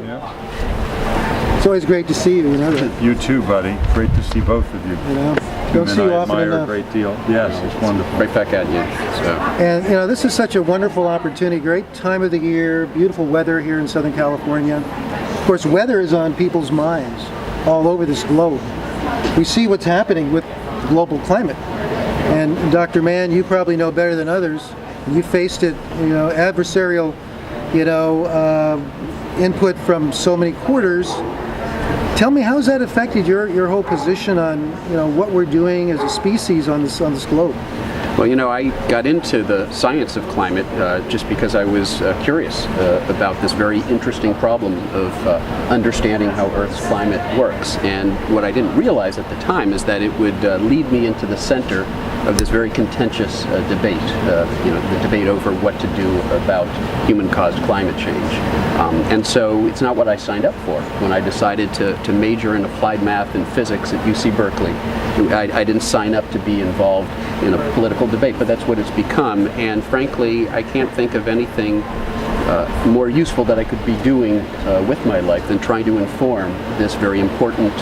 Yeah. It's always great to see you. You know. You too, buddy. Great to see both of you. You know, don't see you often enough. I admire enough. a great deal. Yes, it's wonderful. Right back at you. So. And you know, this is such a wonderful opportunity. Great time of the year. Beautiful weather here in Southern California. Of course, weather is on people's minds all over this globe. We see what's happening with global climate. And Dr. Mann, you probably know better than others. You faced it, you know, adversarial, you know, input from so many quarters. Tell me, how's that affected your whole position on, you know, what we're doing as a species on this globe? Well, you know, I got into the science of climate just because I was curious about this very interesting problem of understanding how Earth's climate works. And what I didn't realize at the time is that it would lead me into the center of this very contentious debate, you know, the debate over what to do about human-caused climate change. And so it's not what I signed up for when I decided to major in applied math and physics at UC Berkeley. I didn't sign up to be involved in a political debate, but that's what it's become. And frankly, I can't think of anything more useful that I could be doing with my life than trying to inform this very important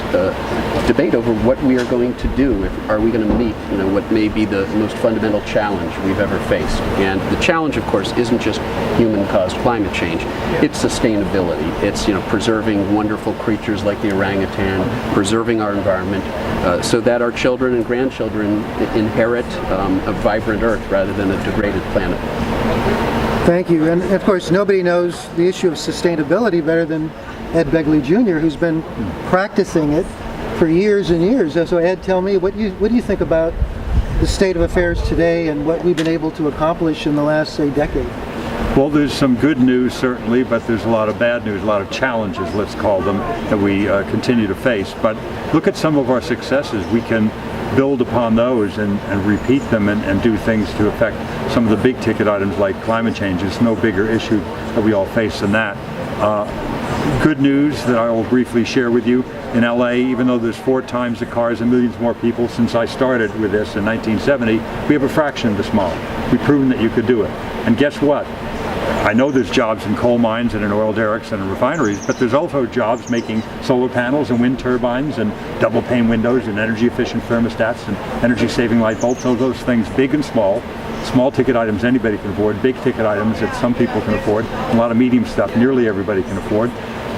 debate over what we are going to do. Are we going to meet, you know, what may be the most fundamental challenge we've ever faced? And the challenge, of course, isn't just human-caused climate change. It's sustainability. It's, you know, preserving wonderful creatures like the orangutan, preserving our environment, so that our children and grandchildren inherit a vibrant Earth rather than a degraded planet. Thank you. And of course, nobody knows the issue of sustainability better than Ed Begely Jr., who's been practicing it for years and years. So Ed, tell me, what do you think about the state of affairs today and what we've been able to accomplish in the last, say, decade? Well, there's some good news, certainly, but there's a lot of bad news, a lot of challenges, let's call them, that we continue to face. But look at some of our successes. We can build upon those and repeat them and do things to affect some of the big ticket items like climate change. It's no bigger issue that we all face than that. Good news that I will briefly share with you. In LA, even though there's 4 times the cars and millions more people since I started with this in 1970, we have a fraction of this model. We've proven that you could do it. And guess what? I know there's jobs in coal mines and in oil derricks and in refineries, but there's also jobs making solar panels and wind turbines and double pane windows and energy efficient thermostats and energy saving light bulbs. So those things, big and small ticket items anybody can afford, big ticket items that some people can afford, a lot of medium stuff nearly everybody can afford.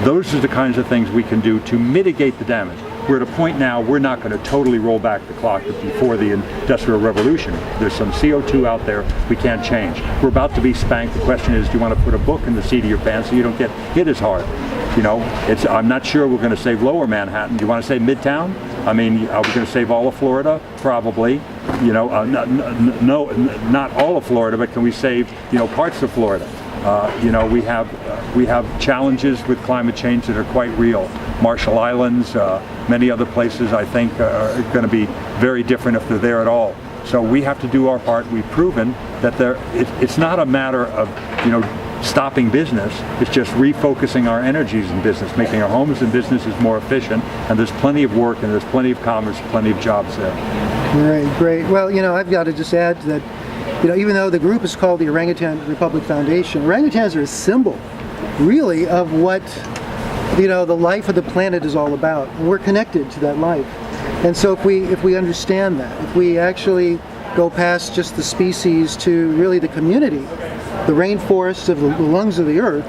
Those are the kinds of things we can do to mitigate the damage. We're at a point now, we're not going to totally roll back the clock before the Industrial Revolution. There's some CO2 out there we can't change. We're about to be spanked. The question is, do you want to put a book in the seat of your pants so you don't get hit as hard? You know, I'm not sure we're going to save Lower Manhattan. Do you want to save Midtown? I mean, are we going to save all of Florida? Probably. You know, not all of Florida, but can we save, you know, parts of Florida? You know, we have challenges with climate change that are quite real. Marshall Islands, many other places, I think, are going to be very different if they're there at all. So we have to do our part. We've proven that it's not a matter of, you know, stopping business. It's just refocusing our energies in business, making our homes and businesses more efficient. And there's plenty of work and there's plenty of commerce, plenty of jobs there. Great, great. Well, you know, I've got to just add that, you know, even though the group is called the Orangutan Republic Foundation, orangutans are a symbol, really, of what, you know, the life of the planet is all about. And we're connected to that life. And so if we understand that, if we actually go past just the species to really the community, the rainforests of the lungs of the earth,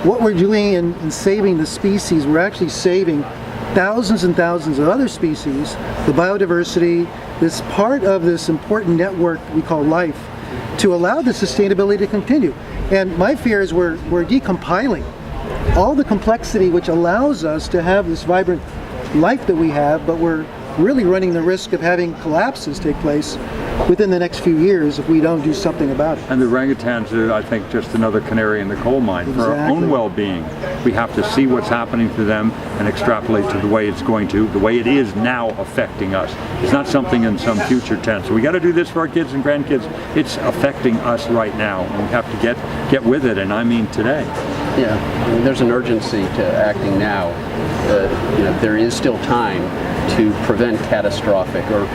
what we're doing in saving the species, we're actually saving thousands and thousands of other species, the biodiversity, this part of this important network we call life, to allow the sustainability to continue. And my fear is we're decompiling all the complexity which allows us to have this vibrant life that we have, but we're really running the risk of having collapses take place within the next few years if we don't do something about it. And the orangutans are, I think, just another canary in the coal mine. Exactly. For our own well-being, we have to see what's happening to them and extrapolate to the way it's going to, the way it is now affecting us. It's not something in some future tense. So we got to do this for our kids and grandkids. It's affecting us right now, and we have to get with it, and I mean today. Yeah, I mean, there's an urgency to acting now. You know, there is still time to prevent catastrophic or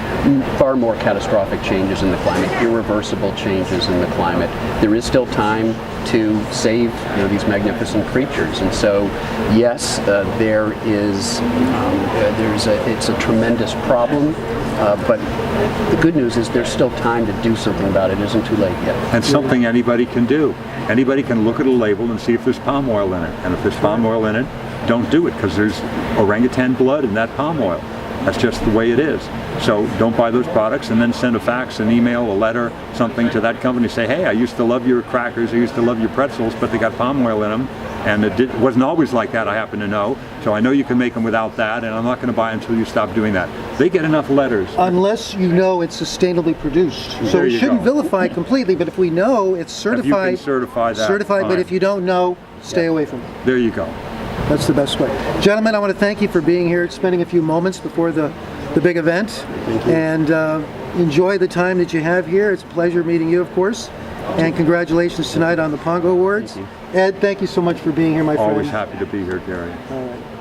far more catastrophic change changes in the climate, irreversible changes in the climate. There is still time to save these magnificent creatures. And so, yes, it's a tremendous problem, but the good news is there's still time to do something about it. It isn't too late yet. And something anybody can do. Anybody can look at a label and see if there's palm oil in it. And if there's palm oil in it, don't do it, because there's orangutan blood in that palm oil. That's just the way it is. So don't buy those products, and then send a fax, an email, a letter, something to that company. Say, hey, I used to love your crackers, I used to love your pretzels, but they got palm oil in them. And it wasn't always like that, I happen to know. So I know you can make them without that, and I'm not going to buy until you stop doing that. They get enough letters. Unless you know it's sustainably produced. So we shouldn't vilify completely, but if we know it's certified, if you can certify that, certified, but fine. if you don't know, stay away from it. There you go. That's the best way. Gentlemen, I want to thank you for being here, spending a few moments before the big event. Thank you. And enjoy the time that you have here. It's a pleasure meeting you, of course. And congratulations tonight on the Pongo Awards. Thank you. Ed, thank you so much for being here, my friend. Always happy to be here, Gary. All right.